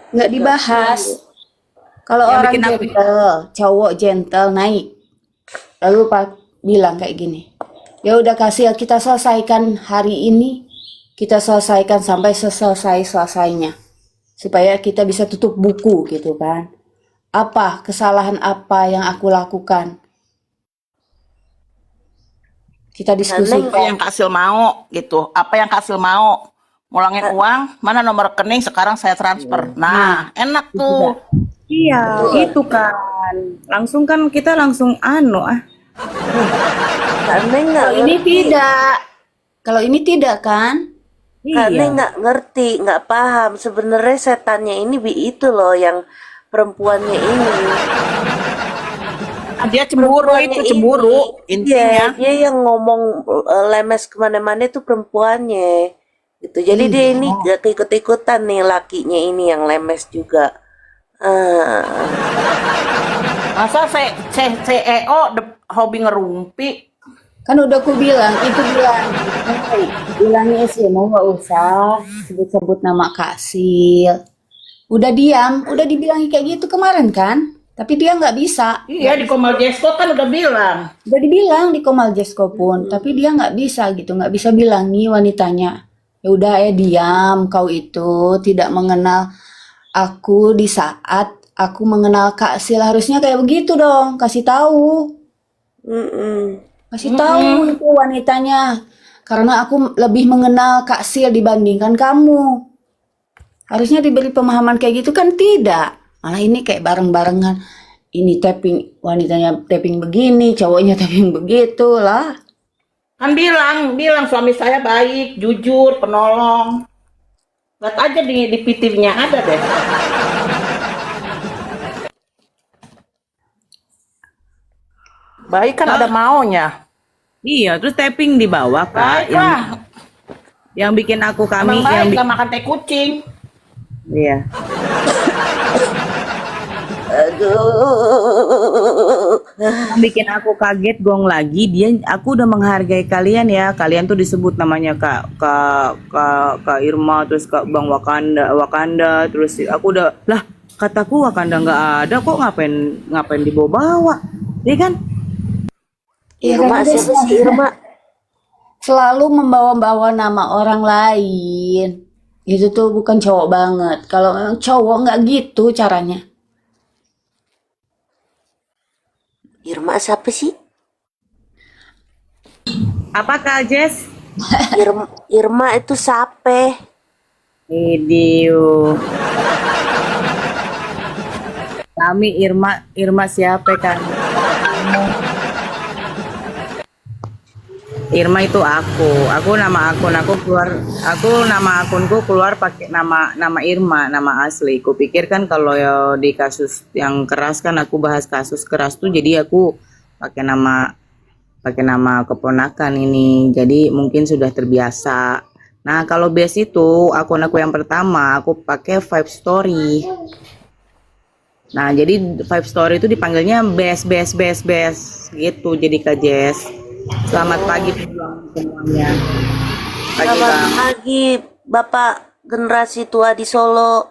nggak Nggak dibahas. perlu. Kalau Yang orang bikin aku gentle, cowok gentle naik, lalu Pak bilang kayak gini, ya udah kasih kita selesaikan hari ini, kita selesaikan sampai selesainya, supaya kita bisa tutup buku gitu kan. Apa kesalahan apa yang aku lakukan? Kita Neng, Apa diskusikan. yang Kak Sil mau gitu? Apa yang Kak Sil mau? Ngulangin eh, uang, mana nomor rekening sekarang saya transfer. Nah, Nah, enak itu juga. tuh. iya betul. gitu kan. Langsung kan kita langsung Kak Neng nggak Kalau ini ngerti. tidak. Kalau ini tidak kan? Kak Iya. Neng nggak ngerti, nggak paham. Sebenarnya setannya ini itu loh yang perempuannya ini. Ah, dia cemburu Perempuannya itu, ini, cemburu iya, intinya. dia yang ngomong lemes kemana-mana itu perempuannya. Gitu. Jadi dia Iya. ini gak ikut-ikutan nih lakinya ini yang lemes juga. Ah, Masa CEO hobi ngerumpi? Kan udah aku bilang, itu bilang, "Hei," bilangnya sih mau nggak usah sebut-sebut nama Kak Sil. Udah diam, udah dibilang kayak gitu kemarin kan? Tapi dia Iya, nggak di bisa. Komal Jesko kan udah bilang. Udah dibilang di Komal Jesko pun, tapi dia nggak bisa gitu, nggak bisa bilang nih wanitanya. Ya udah diam, kau itu tidak mengenal aku di saat aku mengenal Kak Sil. Harusnya kayak begitu dong, kasih tahu. mm-mm. Kasih tahu itu wanitanya. Karena aku lebih mengenal Kak Sil dibandingkan kamu. Harusnya diberi pemahaman kayak gitu kan tidak. Malah ini kayak bareng-barengan. Ini tapping, wanitanya tapping begini, cowoknya tapping begitu lah. Kan bilang suami saya baik, jujur, penolong. Lihat aja di PTV-nya ada deh. Baik kan ada Kak, maunya. iya, terus tapping di bawah, Kak, Baik lah, yang bikin aku emang kami yang baik bikin gak makan teh kucing. iya. Aduh. Yang bikin aku kaget gong lagi aku udah menghargai kalian ya. Kalian tuh disebut namanya Kak Irma terus Kak Bang Wakanda terus aku udah lah kataku Wakanda nggak ada kok ngapain ngapain dibawa-bawa. Iya kan? Iya Irma karena dia siapa sih Irma? selalu membawa-bawa nama orang lain. Itu tuh bukan cowok banget. Kalau cowok nggak gitu caranya. Irma siapa sih? Apa Kak Jess? Irma itu siapa? Video. Kami Irma Irma siapa kan? Irma itu aku nama aku keluar, aku nama akunku keluar pakai nama Irma, nama asli. Ku pikir kan kalau ya di kasus yang keras kan aku bahas kasus keras tuh, jadi aku pakai nama keponakan ini. Jadi mungkin sudah terbiasa. Nah kalau base itu akun aku yang pertama aku pakai Five Story. Nah jadi Five Story itu dipanggilnya best gitu. Jadi Kak Jess. Selamat pagi pejuang semuanya. Pagi Selamat Bang. pagi, Bapak generasi tua di Solo.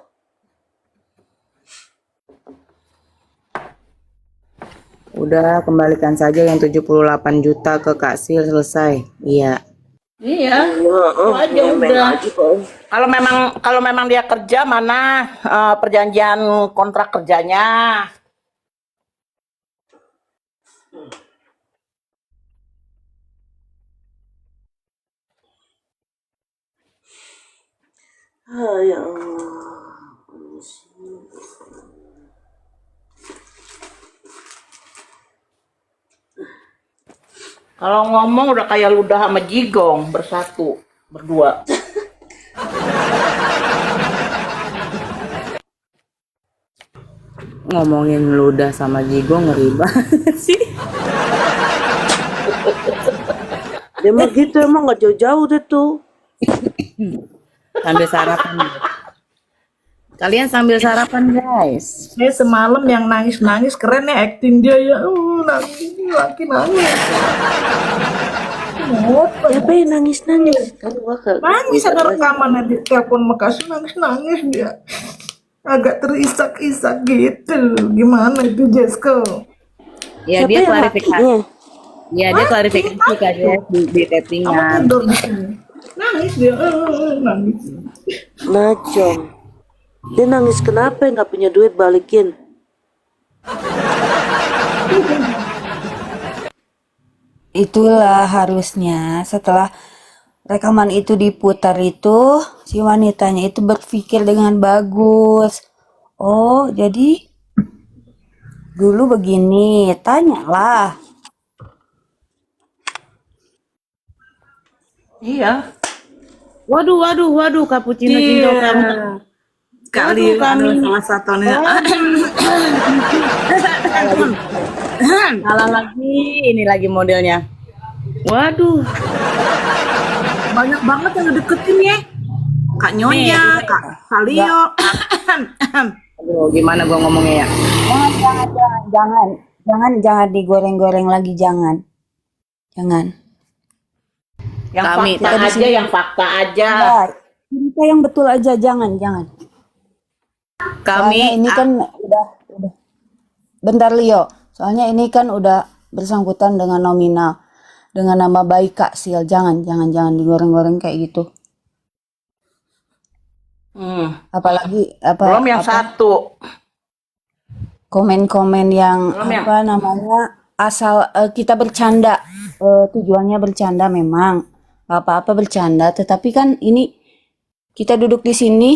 Udah kembalikan saja yang 78 juta ke Kak Sil selesai. Iya. Iya, itu aja Ngemeng udah. aja kok. Kalau memang dia kerja mana perjanjian kontrak kerjanya. Ah, ya Allah. Kalau ngomong udah kayak ludah sama jigong bersatu, berdua. Ngomongin ludah sama Jigo ngeri banget sih. Dia mah gitu emang gak jauh-jauh deh tuh. Sambil sarapan. Kalian sambil sarapan guys. Saya semalam yang nangis-nangis keren ya acting dia ya. Nangis, laki nangis. Siapa yang nangis-nangis? Kan gua ke Nangis ada rekaman di telepon Makassar nangis-nangis dia. agak terisak-isak gitu. Gimana itu Jesko? Ya Siapa dia yang klarifikasi. lakinya? Ya dia klarifikasi Kak Jess di Kamu tappingan. tidur di sini. Nangis dia, nangis. Najong. Dia nangis kenapa? Nggak punya duit balikin. Itulah harusnya setelah rekaman itu diputar itu si wanitanya itu berpikir dengan bagus. Oh, jadi dulu begini, tanyalah. Iya. Waduh, cappuccino cinta kamu. Sekali Waduh, kami. adalah salah satunya. Salah lagi, ini lagi modelnya. Waduh, Banyak banget yang deketin ya. Kak Nyonya, Kak Salio. aduh, gimana gua ngomongnya ya? Jangan digoreng-goreng lagi, jangan. Yang Kami fakta tadi aja, yang fakta aja. Ya, cerita yang betul aja, jangan. Kami Soalnya ini kan udah. Bentar Leo, soalnya ini kan udah bersangkutan dengan nominal, dengan nama baik Kak Sil. Jangan digoreng-goreng kayak gitu. Apalagi Belum yang satu. komen-komen yang Belum yang- apa namanya asal kita bercanda, tujuannya bercanda memang nggak apa-apa bercanda, tetapi kan ini kita duduk di sini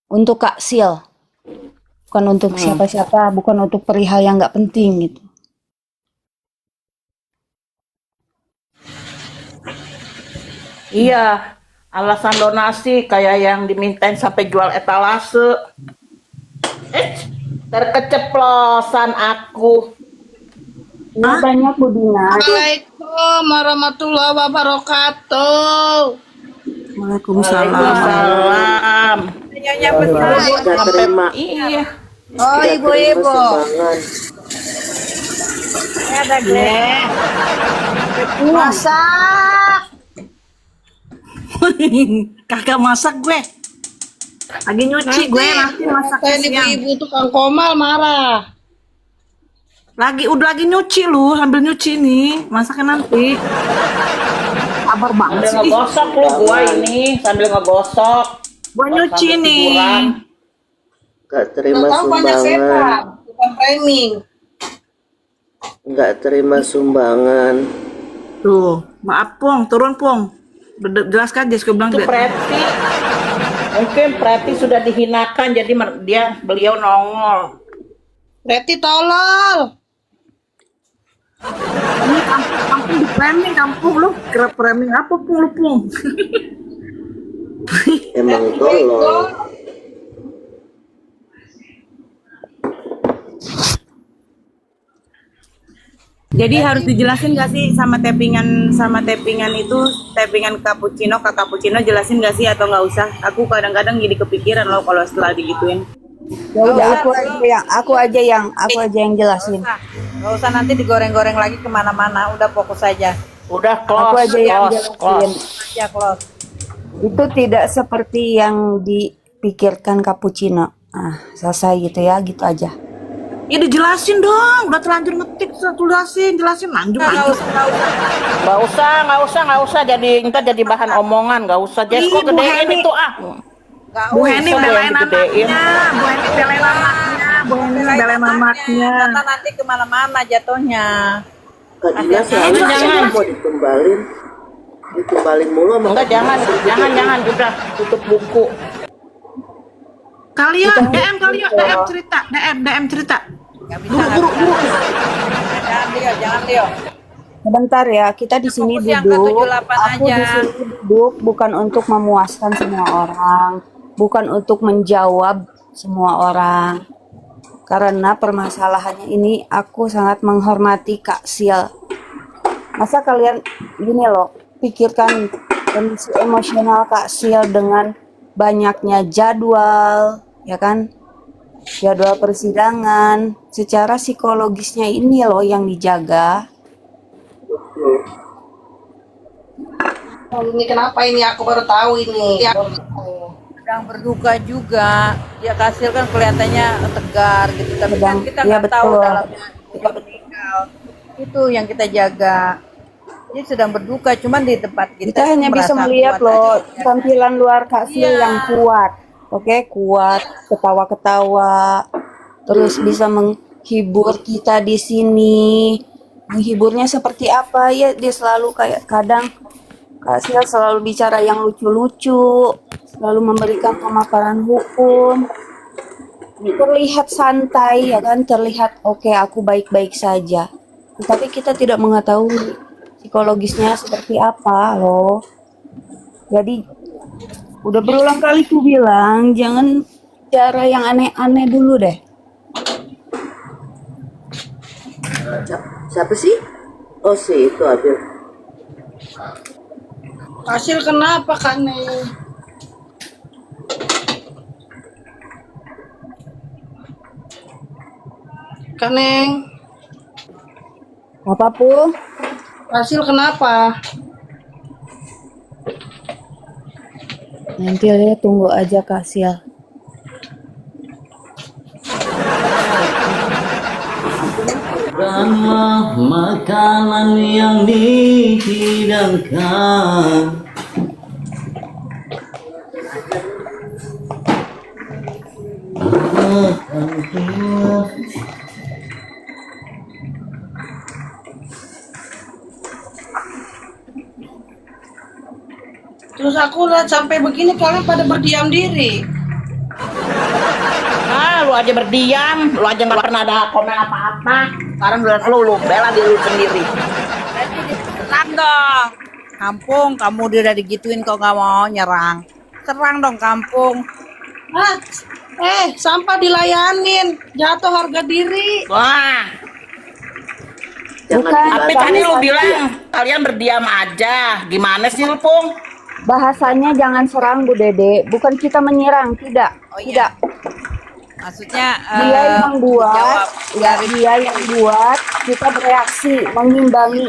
untuk Kak Sil, bukan untuk siapa-siapa, bukan untuk perihal yang nggak penting gitu. Iya, alasan donasi kayak yang dimintain sampai jual etalase. Terkeceplosan aku. Banyak Budina. Assalamualaikum warahmatullahi wabarakatuh. Waalaikumsalam. Waalaikumsalam. Nyonya besar. Nggak terima. Iya. Oh, Nggak ibu-ibu. terima sumbangan. Ada gue. Masak. Kakak masak gue. Lagi nyuci gue nanti masak Kayak siang. ibu-ibu tukang komal marah. Udah lagi nyuci lu, sambil nyuci nih, masaknya nanti. Sabar banget Sambil sih. ngegosok lu gua ini, sambil ngegosok. Gua nyuci Sambil nih. tiduran. Nggak terima Tahu banyak setan, sumbangan. bukan framing. Nggak terima sumbangan. Tuh, maaf Pung, turun Pung. Jelaskan Jess, gue bilang Itu Preti. Mungkin Preti sudah dihinakan jadi beliau nongol. Reti tolol. ini kampung di framing, kampung lu kira framing apa Pung lu Pung? Emang tolong. Jadi harus dijelasin gak sih sama tappingan itu tappingan cappuccino ke cappuccino, jelasin gak sih atau nggak usah? Aku kadang-kadang jadi kepikiran loh kalau setelah digituin. Ya udah aku aja yang jelasin. Gak usah nanti digoreng-goreng lagi kemana-mana. Udah fokus aja. Udah Aku close, aja yang close, jelasin. close. Aja close. Itu tidak seperti yang dipikirkan cappuccino. Selesai gitu ya, gitu aja. Ya dijelasin dong, udah terlanjur ngetik, jelasin lanjut. Nggak usah jadi bahan omongan, nggak usah. Jess, Ih, kok Bu gedein Heni. itu Gak Bu Heni usah belain yang digedein. anaknya, Bu Heni belain anaknya. Karena nanti kemana-mana jatuhnya. Kak Dina soalnya jangan. mau ditumbalin mulu sama Enggak, jangan, udah tutup buku. Kalian DM DM cerita. Gak bisa. Buru. Jangan Leo. Sebentar ya, kita di sini Fokus yang duduk. ke 78 Aku aja. di sini duduk bukan untuk memuaskan semua orang, bukan untuk menjawab semua orang. Karena permasalahannya ini aku sangat menghormati Kak Sil. Masa kalian gini loh, pikirkan kondisi emosional Kak Sil dengan banyaknya jadwal, ya kan? Jadwal persidangan, secara psikologisnya ini loh yang dijaga. Ini kenapa ini aku baru tahu ini. Ada sedang berduka juga. Ya Kasil kan kelihatannya tegar gitu, tapi kan Sedang- kita iya, nggak tahu betul. dalamnya juga meninggal. Itu yang kita jaga. Dia sedang berduka, cuman di tempat kita, Kita hanya bisa merasa melihat kuat loh aja. tampilan luar Kak Sil Iya. yang kuat. Oke, kuat, ketawa-ketawa, terus bisa menghibur kita di sini. Menghiburnya seperti apa ya? Dia selalu kayak kadang Kak Sil selalu bicara yang lucu-lucu, selalu memberikan pemaparan hukum. Terlihat santai ya kan, terlihat oke aku baik-baik saja. Tetapi kita tidak mengetahui psikologisnya seperti apa loh. Jadi udah berulang kali ku bilang jangan cara yang aneh-aneh dulu deh. Siapa sih? Oh si itu Abil. Hasil kenapa Kak Neng? Kak Neng, Apapun, hasil kenapa? nanti ya tunggu aja Kak Sil. Bukanlah makanan yang dihidangkan. Terus aku lihat sampai begini kalian pada berdiam diri. Ah, lu aja berdiam, lu aja nggak pernah ada komen apa-apa. Sekarang lu bela diri lu sendiri. Serang dong. Kampung, kamu udah digituin kok nggak mau nyerang. Serang dong kampung. Ah, sampah dilayanin, jatuh harga diri. Wah, Jangan Bukan. tapi dibahas. tadi lu bilang kalian berdiam aja. Gimana sih lu, Pung? Bahasanya jangan serang Bu Dede, bukan kita menyerang, tidak. Oh, iya. Tidak. Maksudnya Dia yang buat, jawab ya dia yang buat, kita bereaksi, mengimbangi,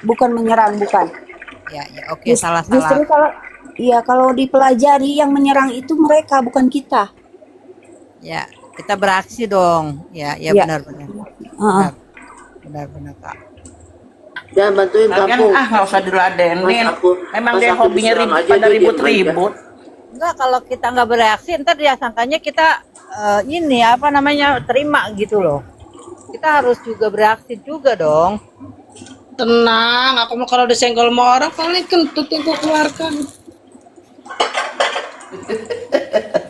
bukan menyerang, bukan. ya oke salah-salah. Justru kalau dipelajari yang menyerang itu mereka bukan kita. Ya, kita beraksi dong. Ya Ya. benar-benar. Heeh. Benar-benar Kak. Jangan bantuin Kalian kampung. nggak usah diladenin. Mas aku- Memang mas dia aku hobinya diserang ribut aja, pada dia diam ribut-ribut. Enggak, kalau kita nggak bereaksi ntar dia sangkanya kita ini apa namanya terima gitu loh. Kita harus juga bereaksi juga dong. Tenang, aku mau kalau disenggol sama orang paling kentut yang ku keluarkan.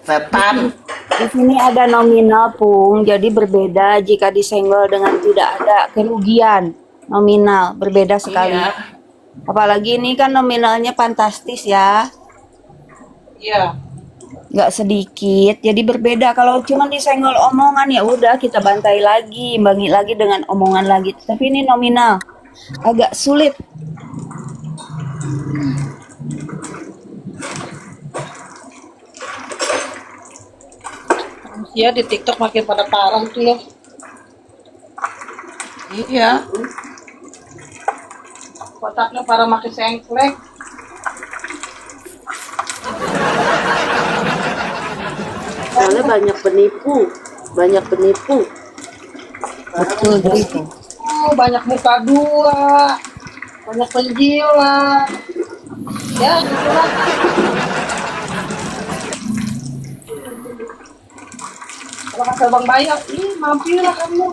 Setan. Di sini ada nominal Pung, jadi berbeda jika disenggol dengan tidak ada kerugian. Nominal berbeda sekali. Iya. Apalagi ini kan nominalnya fantastis ya, Iya. nggak sedikit. Jadi berbeda. Kalau cuma disenggol omongan ya udah kita bantai lagi, imbangi lagi dengan omongan lagi. Tapi ini nominal, agak sulit. Iya di TikTok makin pada parah tuh loh. Iya. Kotaknya para makin sengklek. Soalnya banyak penipu. Banyak penipu. Betul gitu. Oh, banyak muka dua. Banyak penjilat. Ya, gitu lah. Kalau kata Bang Bayu, ih mampirlah kamu.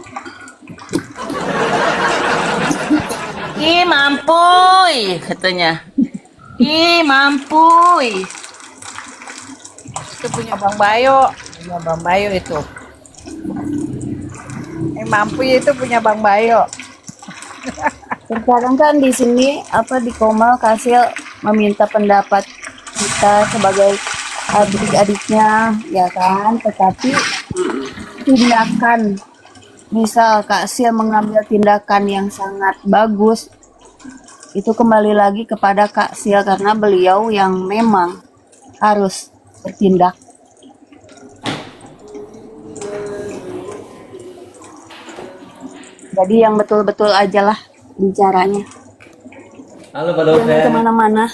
Ih, mampuy katanya. Ih, mampuy. Itu punya Bang Bayo. Punya Bang Bayo itu. Mampu itu punya Bang Bayo. Terkadang kan di sini apa di Komal Kasil meminta pendapat kita sebagai adik-adiknya ya kan, tetapi tindakan misal Kak Sil mengambil tindakan yang sangat bagus itu kembali lagi kepada Kak Sil karena beliau yang memang harus bertindak. Jadi yang betul-betul aja lah bicaranya, Halo Pak jangan Dosen. kemana-mana.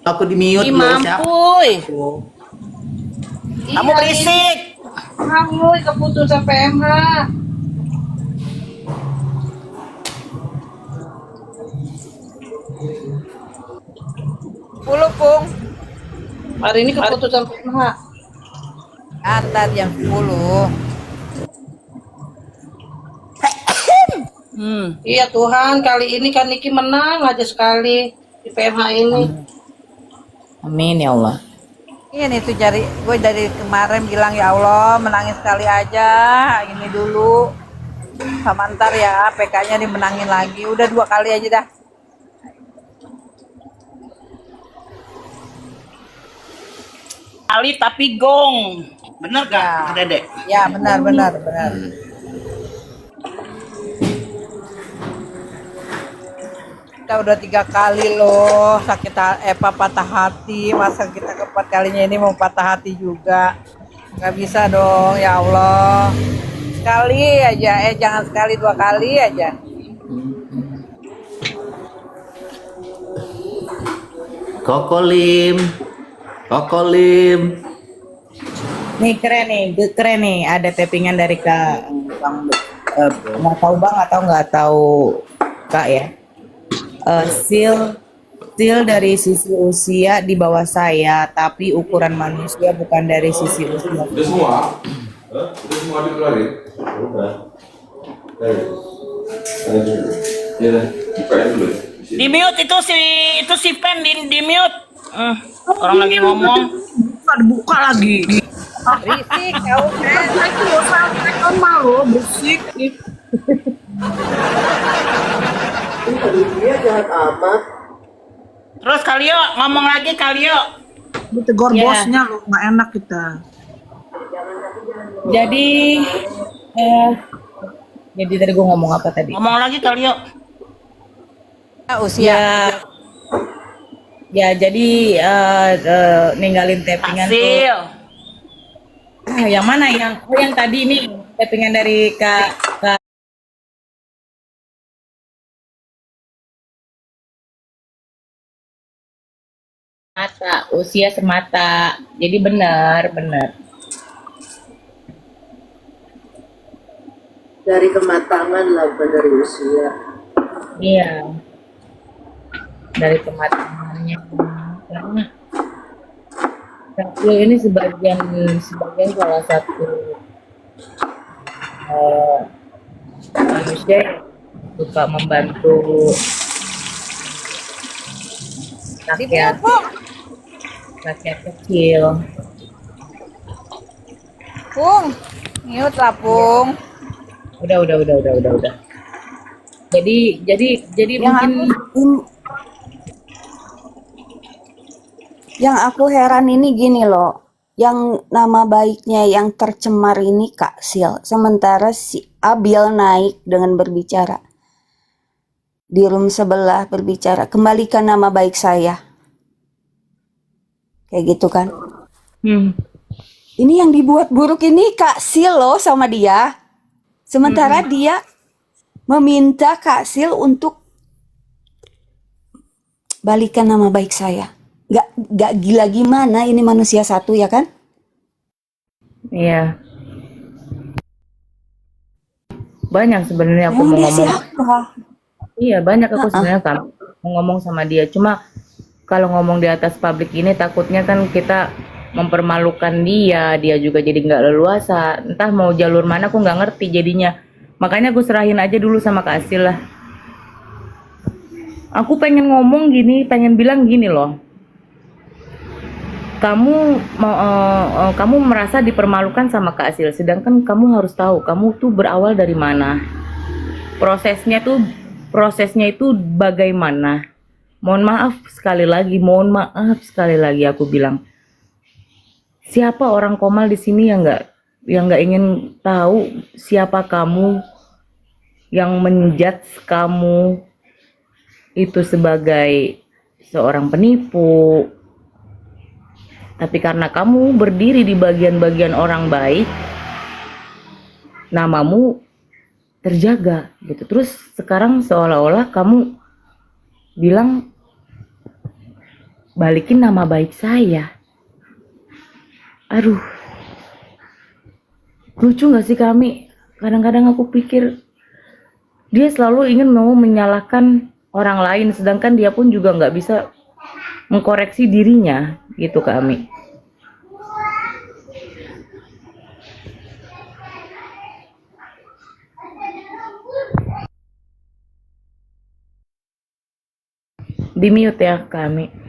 Aku di mute Ih, loh, siapa? mampuy. Kamu berisik. Kamu keputusan PMH. Puluh Pung. Hari ini keputusan PMH. Antar jam 10. Iya Tuhan, kali ini kan Niki menang aja sekali di PMH ini. Amin ya Allah. Ini tuh gue dari kemarin bilang ya Allah menangin sekali aja ini dulu sama ntar ya PK-nya dimenangin lagi udah 2 kali aja dah. Kali tapi gong. Bener gak, Dedek? Ya benar. Kita udah 3 kali loh sakit patah hati, masa kita keempat kalinya ini mau patah hati juga, nggak bisa dong ya Allah, sekali aja jangan sekali 2 kali aja. Kokolim. Nih keren nih, ada tappingan dari Kak Bang. Nggak tahu Bang atau nggak tahu Kak ya. Sil dari sisi usia di bawah saya, tapi ukuran manusia bukan dari sisi usia. Udah semua? Hah? Udah semua dikeluarin? Udah. Ya udah, bukain dulu ya. Di mute itu si Pen di mute. Orang lagi ngomong. Buka lagi. Berisik kau kan. Itu loh sampai normal loh, berisik. Terus Kalio ngomong lagi Kalio. Ditegur Ya. bosnya loh, nggak enak kita. Jadi tadi gue ngomong apa tadi? Ngomong lagi Kalio. Usia Ya jadi ninggalin tappingan tuh. Hasil. Yang mana yang tadi ini tappingan dari Kak mata, usia semata. Jadi benar. Dari kematangan lah, bukan dari usia. Iya. Dari kematangannya. Karena Kak ini sebagian salah satu manusia yang suka membantu rakyat kecil. Pung, mute lah Pung. Udah. Jadi mungkin Yang aku heran ini gini loh, yang nama baiknya yang tercemar ini Kak Sil, sementara si Abil naik dengan berbicara di room sebelah berbicara, kembalikan nama baik saya, kayak gitu kan. Ini yang dibuat buruk ini Kak Sil loh sama dia, sementara dia meminta Kak Sil untuk balikan nama baik saya. Gak gila gimana ini manusia satu ya kan? iya. Banyak sebenarnya aku Emang mau dia ngomong. siapa? Iya, banyak aku sebenarnya kan mau ngomong sama dia. Cuma kalau ngomong di atas publik ini takutnya kan kita mempermalukan dia juga jadi nggak leluasa. Entah mau jalur mana aku nggak ngerti jadinya. Makanya aku serahin aja dulu sama Kak Asil lah. Aku pengen ngomong gini, pengen bilang gini loh. Kamu merasa dipermalukan sama Kak Asil, sedangkan kamu harus tahu kamu tuh berawal dari mana. Prosesnya itu bagaimana. Mohon maaf sekali lagi aku bilang. Siapa orang Komal di sini yang nggak ingin tahu siapa kamu, yang menjudge kamu itu sebagai seorang penipu. Tapi karena kamu berdiri di bagian-bagian orang baik, namamu terjaga gitu. Terus sekarang seolah-olah kamu bilang balikin nama baik saya. Aduh, lucu gak sih kami? Kadang-kadang aku pikir dia selalu ingin mau menyalahkan orang lain, sedangkan dia pun juga nggak bisa mengkoreksi dirinya, gitu kami. Di mute ya kami.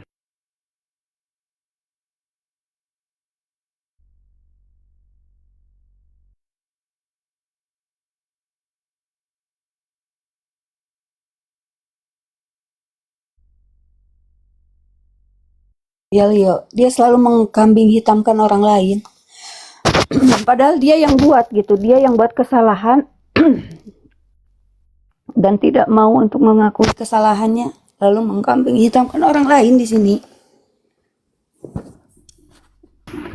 Ya Leo, dia selalu mengkambing hitamkan orang lain. Padahal dia yang buat gitu, dia yang buat kesalahan dan tidak mau untuk mengakui kesalahannya, lalu mengkambing hitamkan orang lain di sini.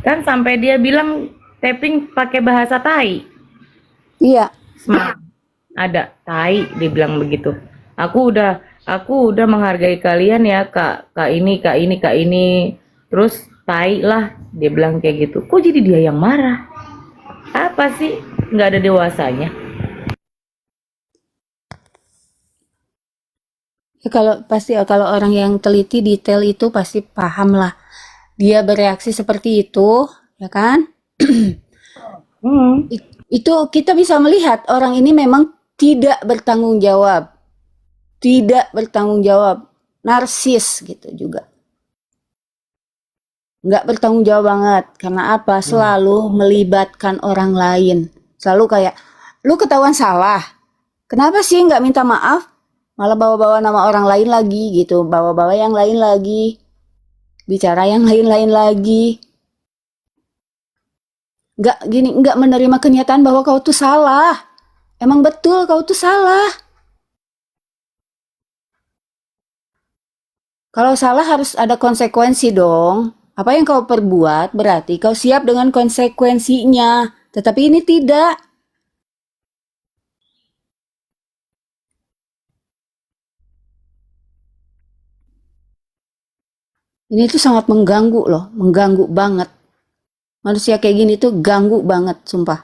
Kan sampai dia bilang tapping pakai bahasa Tai. Iya, Smart. Ada Tai, dia bilang begitu. Aku udah menghargai kalian ya, kak ini, kak ini, kak ini. Terus Tai lah, dia bilang kayak gitu. Kok jadi dia yang marah? Apa sih? Nggak ada dewasanya. ya kalau orang yang teliti detail itu pasti paham lah. Dia bereaksi seperti itu, ya kan? Itu kita bisa melihat orang ini memang tidak bertanggung jawab. Tidak bertanggung jawab. Narsis gitu juga. Nggak bertanggung jawab banget. Karena apa? Selalu melibatkan orang lain. Selalu kayak, lu ketahuan salah. Kenapa sih nggak minta maaf? Malah bawa-bawa nama orang lain lagi gitu. Bawa-bawa yang lain lagi. Bicara yang lain-lain lagi. Nggak menerima kenyataan bahwa kau tuh salah. Emang betul kau tuh salah. Kalau salah harus ada konsekuensi dong. Apa yang kau perbuat berarti kau siap dengan konsekuensinya. Tetapi ini tidak. Ini tuh sangat mengganggu loh. Mengganggu banget. Manusia kayak gini tuh ganggu banget, sumpah.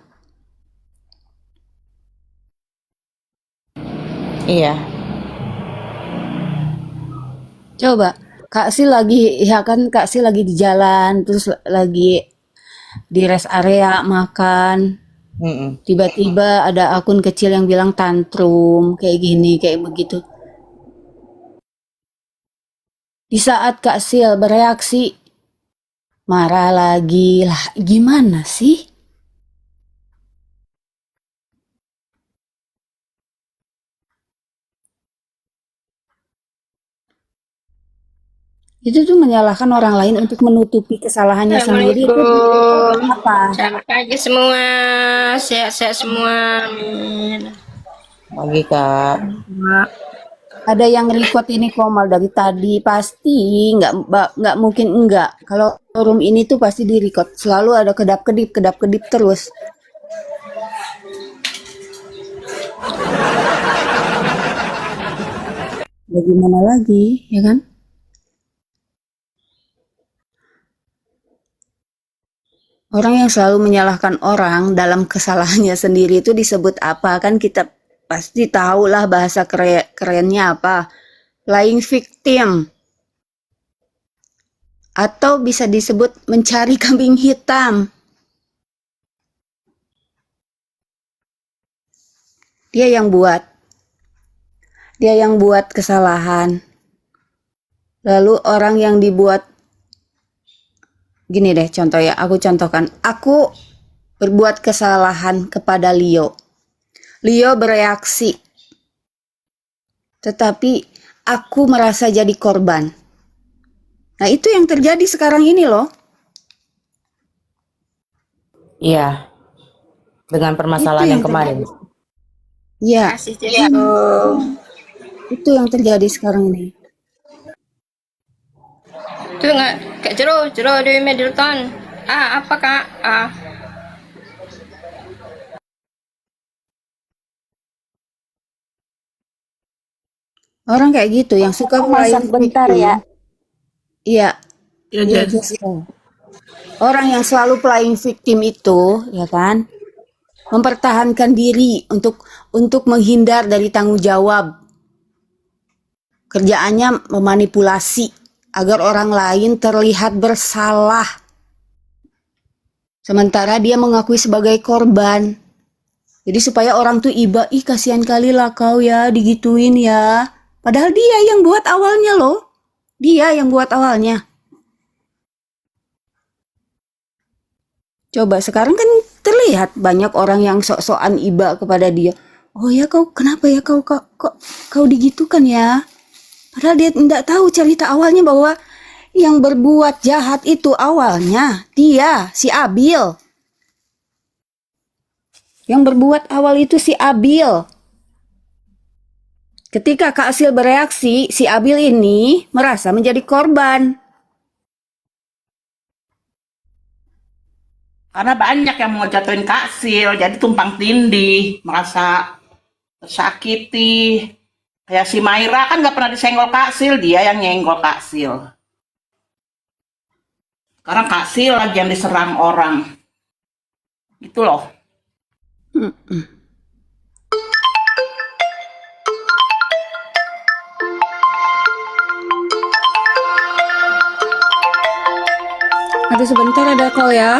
Iya. Coba, Kak Si lagi, ya kan Kak Si lagi di jalan, terus lagi di rest area makan. Mm-mm. Tiba-tiba ada akun kecil yang bilang tantrum, kayak gini, kayak begitu. Di saat Kak Sil bereaksi, marah lagi lah, gimana sih? Itu tuh menyalahkan orang lain untuk menutupi kesalahannya sendiri. Itu Assalamualaikum. apa? Selamat pagi semua. Sehat-sehat semua. Amin. Pagi kak. Ada yang record ini Komal dari tadi, pasti nggak mungkin enggak. Kalau room ini tuh pasti di record, selalu ada kedap-kedip terus. Bagaimana lagi, ya kan? Orang yang selalu menyalahkan orang dalam kesalahannya sendiri itu disebut apa? Kan kita pasti tahu lah bahasa kerennya apa. Playing victim. Atau bisa disebut mencari kambing hitam. Dia yang buat. Dia yang buat kesalahan. Lalu orang yang dibuat, gini deh contoh ya, aku contohkan. Aku berbuat kesalahan kepada Leo. Leo bereaksi. Tetapi aku merasa jadi korban. Nah itu yang terjadi sekarang ini loh. Iya. Dengan permasalahan yang kemarin. Ya, Kasih Assalamualaikum. itu yang terjadi sekarang ini. Tu nggak Kak Jero di Middleton. Apa Kak? Orang kayak gitu yang suka Masak playing bentar victim. ya. Iya, Ya iya jadi Jessica. Orang yang selalu playing victim itu, ya kan, mempertahankan diri untuk menghindar dari tanggung jawab. Kerjaannya memanipulasi agar orang lain terlihat bersalah. Sementara dia mengakui sebagai korban. Jadi supaya orang tuh iba, ih kasihan kali lah kau ya digituin ya. Padahal dia yang buat awalnya loh. Dia yang buat awalnya. Coba sekarang kan terlihat banyak orang yang sok-sokan iba kepada dia. Oh ya kau kenapa ya kau digitukan ya? Padahal dia tidak tahu cerita awalnya bahwa yang berbuat jahat itu awalnya dia, si Abil. Yang berbuat awal itu si Abil. Ketika Kak Sil bereaksi, si Abil ini merasa menjadi korban. Karena banyak yang mau jatuhin Kak Sil, jadi tumpang tindih, merasa tersakiti. Kayak si Maira kan nggak pernah disenggol Kak Sil, dia yang nyenggol Kak Sil. Sekarang Kak Sil lagi yang diserang orang. Gitu loh. Aduh sebentar ada call ya.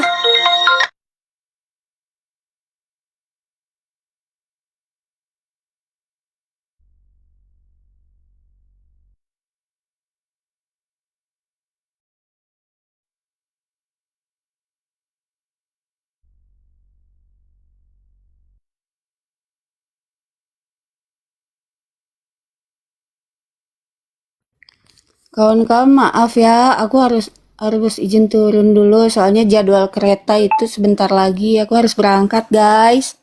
Kawan-kawan maaf ya, aku harus izin turun dulu soalnya jadwal kereta itu sebentar lagi aku harus berangkat guys.